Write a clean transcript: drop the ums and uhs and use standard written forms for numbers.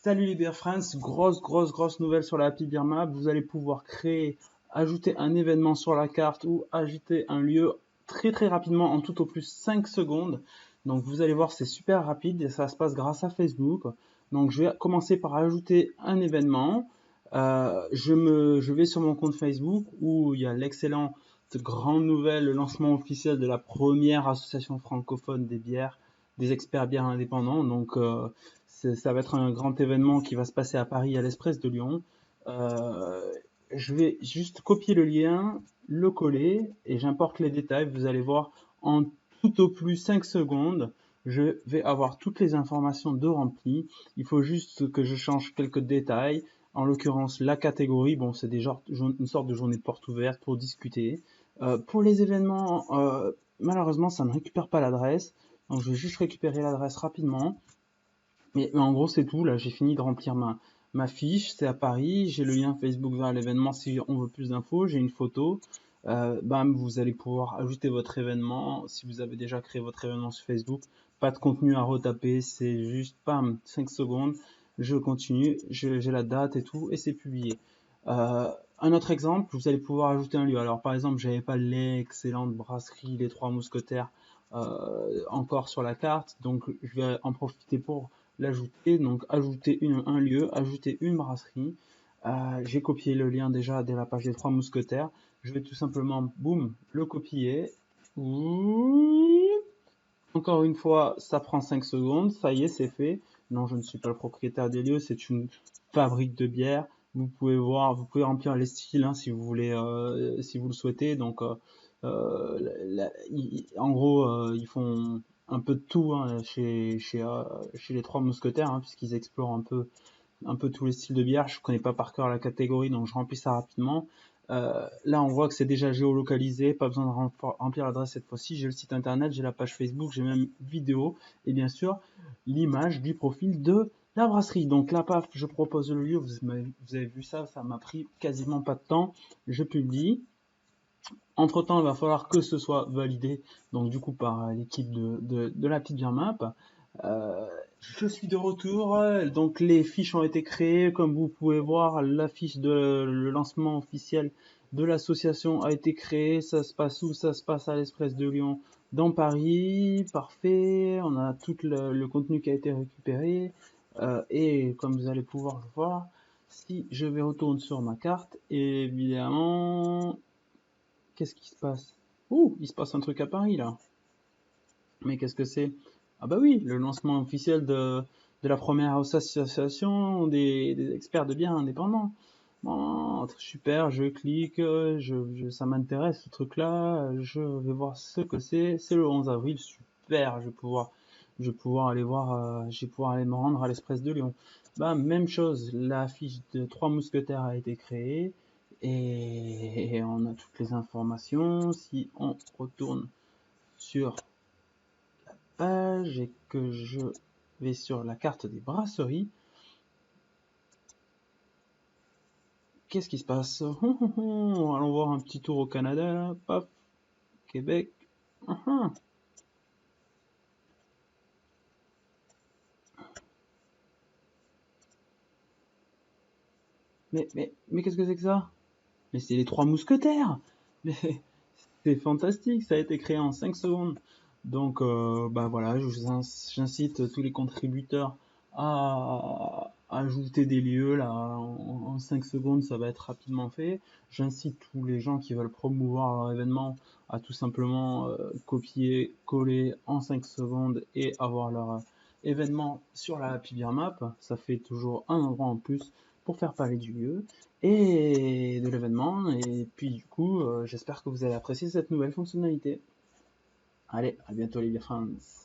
Salut les Beer Friends, grosse nouvelle sur la Happy Beer Map. Vous allez pouvoir créer, ajouter un événement sur la carte ou ajouter un lieu très rapidement en tout au plus 5 secondes. Donc vous allez voir, c'est super rapide et ça se passe grâce à Facebook. Donc je vais commencer par ajouter un événement. Je vais sur mon compte Facebook où il y a l'excellente grande nouvelle, le lancement officiel de la première association francophone des bières, des experts bières indépendants. Donc ça va être un grand événement qui va se passer à Paris, à l'Express de Lyon. Euh, je vais juste copier le lien, le coller et j'importe les détails. Vous allez voir en tout au plus 5 secondes, je vais avoir toutes les informations de rempli. Il faut juste que je change quelques détails. En l'occurrence, la catégorie, bon, c'est une sorte de journée de porte ouverte pour discuter. Pour les événements, malheureusement, ça ne récupère pas l'adresse. Donc, je vais juste récupérer l'adresse rapidement. Mais en gros, c'est tout. Là, j'ai fini de remplir ma fiche. C'est à Paris. J'ai le lien Facebook vers l'événement si on veut plus d'infos. J'ai une photo. Bam, vous allez pouvoir ajouter votre événement. Si vous avez déjà créé votre événement sur Facebook, pas de contenu à retaper. C'est juste, bam, 5 secondes. Je continue. J'ai la date et tout. Et c'est publié. Un autre exemple, vous allez pouvoir ajouter un lieu. Alors, par exemple, j'avais pas l'excellente brasserie Les Trois Mousquetaires encore sur la carte. Donc, je vais en profiter pour l'ajouter, donc ajouter un lieu, ajouter une brasserie. J'ai copié le lien déjà dès la page des Trois Mousquetaires. Je vais tout simplement, boum, le copier. Encore une fois, ça prend 5 secondes. Ça y est, c'est fait. Non, je ne suis pas le propriétaire des lieux. C'est une fabrique de bière. Vous pouvez voir, vous pouvez remplir les styles hein, si vous voulez, si vous le souhaitez. Donc, en gros, ils font un peu de tout hein, chez les Trois Mousquetaires, hein, puisqu'ils explorent un peu tous les styles de bière. Je connais pas par cœur la catégorie, donc je remplis ça rapidement. Là, on voit que c'est déjà géolocalisé, pas besoin de remplir l'adresse cette fois-ci. J'ai le site internet, j'ai la page Facebook, j'ai même vidéo et bien sûr l'image du profil de la brasserie. Donc là, paf, je propose le lieu. Vous avez vu ça, ça m'a pris quasiment pas de temps. Je publie. Entre-temps, il va falloir que ce soit validé, donc du coup par l'équipe de la petite Map. Je suis de retour, donc les fiches ont été créées, comme vous pouvez voir, la fiche de le lancement officiel de l'association a été créée. Ça se passe où? Ça se passe à l'Express de Lyon, dans Paris. Parfait, on a tout le contenu qui a été récupéré. Et comme vous allez pouvoir le voir, si je vais retourner sur ma carte, évidemment, qu'est-ce qui se passe? Ouh, il se passe un truc à Paris là. Mais qu'est-ce que c'est? Ah bah oui, le lancement officiel de la première association des experts de biens indépendants. Bon, super, je clique, ça m'intéresse ce truc-là, je vais voir ce que c'est. C'est le 11 avril, super, je vais pouvoir aller voir, je vais pouvoir aller me rendre à l'Express de Lyon. Bah même chose, la fiche de Trois Mousquetaires a été créée et on a toutes les informations. Si on retourne sur page et que je vais sur la carte des brasseries, qu'est-ce qui se passe? Allons voir un petit tour au Canada, là. Paf, Québec. Mais qu'est-ce que c'est que ça? Mais c'est les Trois Mousquetaires! Mais c'est fantastique, ça a été créé en 5 secondes. Donc, bah voilà, j'incite tous les contributeurs à ajouter des lieux là en 5 secondes, ça va être rapidement fait. J'incite tous les gens qui veulent promouvoir leur événement à tout simplement copier, coller en 5 secondes et avoir leur événement sur la Happy Beer Map. Ça fait toujours un endroit en plus pour faire parler du lieu et de l'événement. Et puis du coup, j'espère que vous allez apprécier cette nouvelle fonctionnalité. Allez, à bientôt les Beer Friends.